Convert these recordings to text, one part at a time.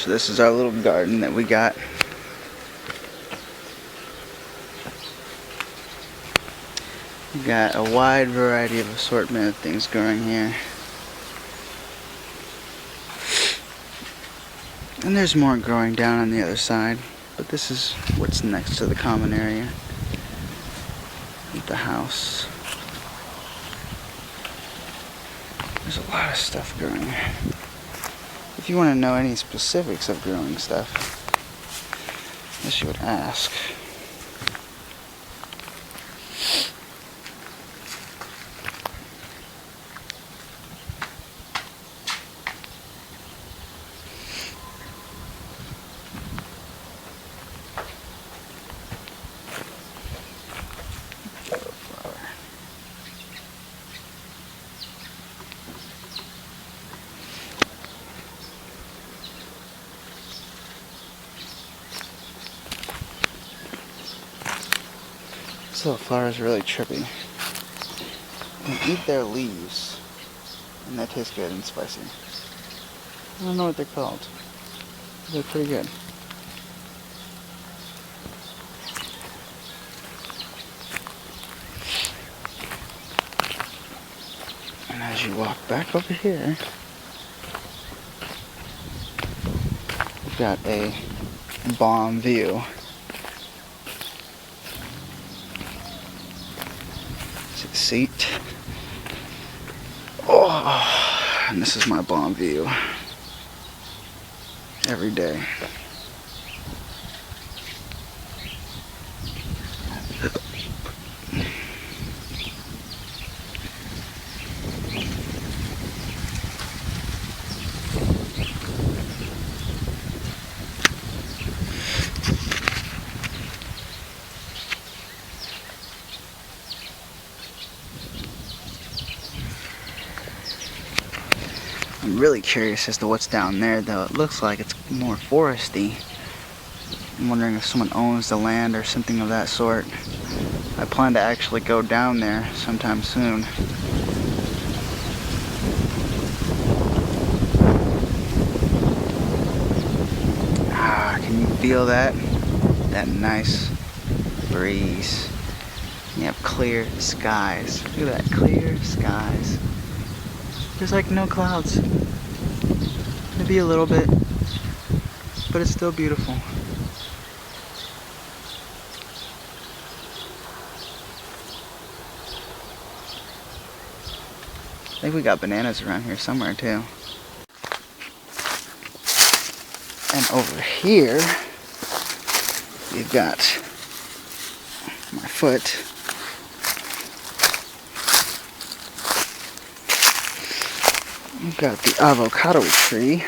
So this is our little garden that we got. We got a wide variety of assortment of things growing here. And there's more growing down on the other side, but this is what's next to the common area of the house. There's a lot of stuff growing. If you want to know any specifics of growing stuff, I guess you would ask. This little flower is really trippy. You can eat their leaves, and they taste good and spicy. I don't know what they're called. They're pretty good. And as you walk back over here, we've got a bomb view. Seat. Oh, and this is my bomb view every day. I'm really curious as to what's down there, though. It looks like it's more foresty. I'm wondering if someone owns the land or something of that sort. I plan to actually go down there sometime soon. Ah, can you feel that? That nice breeze. You have clear skies. Look at that, clear skies. There's like no clouds. Maybe a little bit, but it's still beautiful. I think we got bananas around here somewhere too. And over here, we've got my foot. We've got the avocado tree.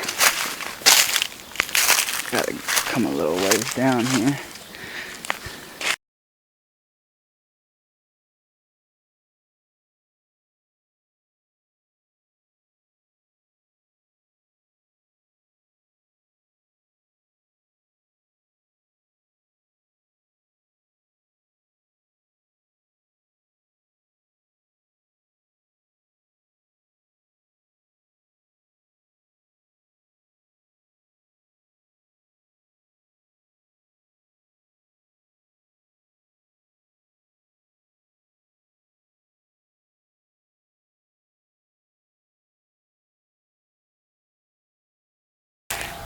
Gotta come a little ways down here.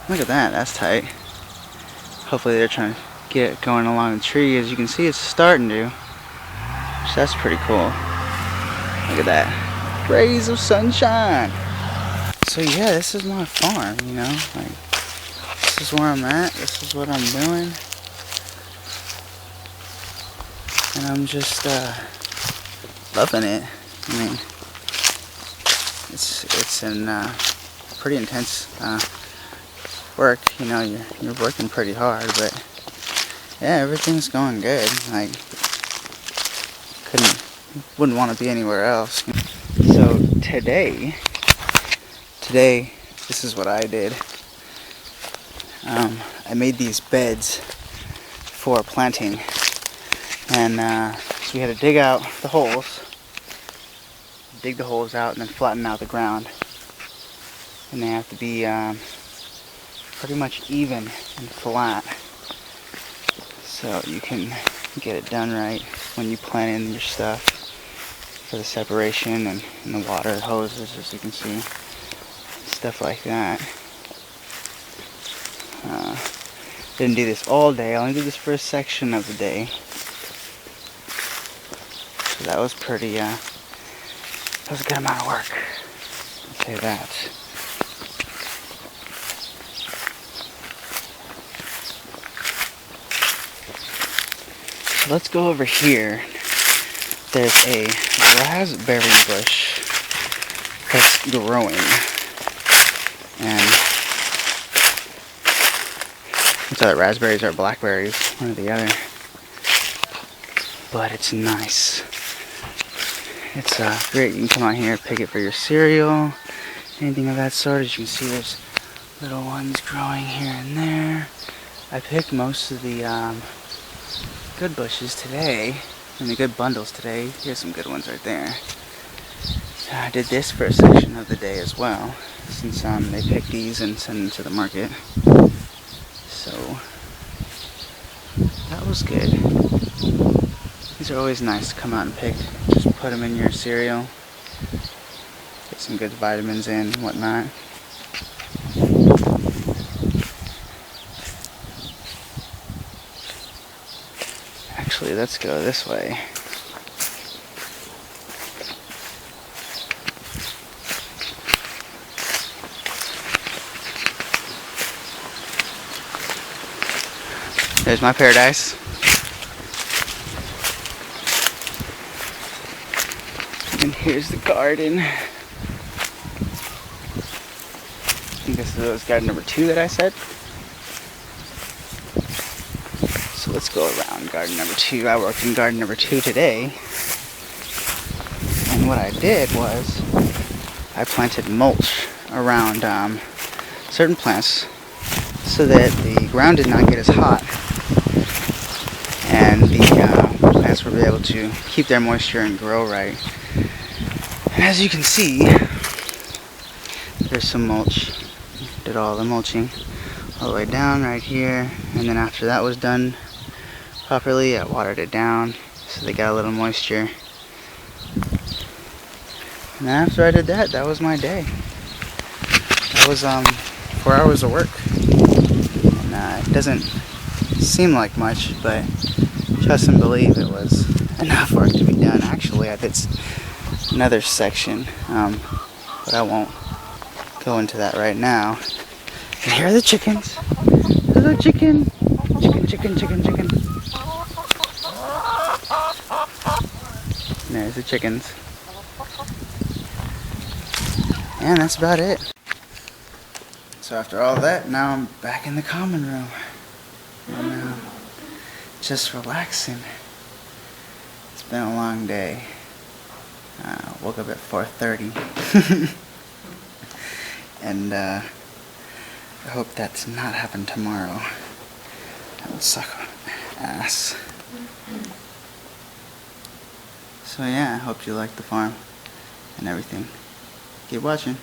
Look at that, that's tight. Hopefully they're trying to get it going along the tree. As you can see, it's starting to. So that's pretty cool. Look at that. Rays of sunshine. So yeah, this is my farm, you know. Like, this is where I'm at. This is what I'm doing. And I'm just loving it. I mean, it's in pretty intense work, you know. You're working pretty hard, but yeah, everything's going good. Like, wouldn't want to be anywhere else. So today, this is what I did. I made these beds for planting, and so we had to dig out the holes, dig the holes out, and then flatten out the ground. And they have to be pretty much even and flat, so you can get it done right when you plant in your stuff for the separation and the water hoses, as you can see, stuff like that. Didn't do this all day, I only did this for a section of the day. So that was pretty, that was a good amount of work, I'll say that. So let's go over here. There's a raspberry bush that's growing. And it's either raspberries or blackberries, one or the other. But it's nice. It's great. You can come out here, pick it for your cereal, anything of that sort. As you can see, there's little ones growing here and there. I picked most of the good bushes today, and the good bundles today. Here's some good ones right there. I did this for a section of the day as well, since they pick these and send them to the market. So that was good. These are always nice to come out and pick. Just put them in your cereal. Get some good vitamins in and whatnot. Actually, let's go this way. There's my paradise. And here's the garden. I think this was garden number 2 that I said. So let's go around garden number 2. I worked in garden number 2 today. And what I did was I planted mulch around certain plants so that the ground did not get as hot. And the plants will be able to keep their moisture and grow right. And as you can see, there's some mulch. Did all the mulching all the way down right here, and then after that was done properly, I watered it down so they got a little moisture. And then after I did that, that was my day. That was 4 hours of work. And it doesn't seem like much, but trust and believe it was enough work to be done. Actually, I did another section, but I won't go into that right now. And here are the chickens. Hello, chicken. Chicken, chicken, chicken, chicken. And there's the chickens. And that's about it. So after all that, now I'm back in the common room. And just relaxing. It's been a long day. Woke up at 4:30. And I hope that's not happen tomorrow. That would suck ass. So yeah, I hope you like the farm and everything. Keep watching.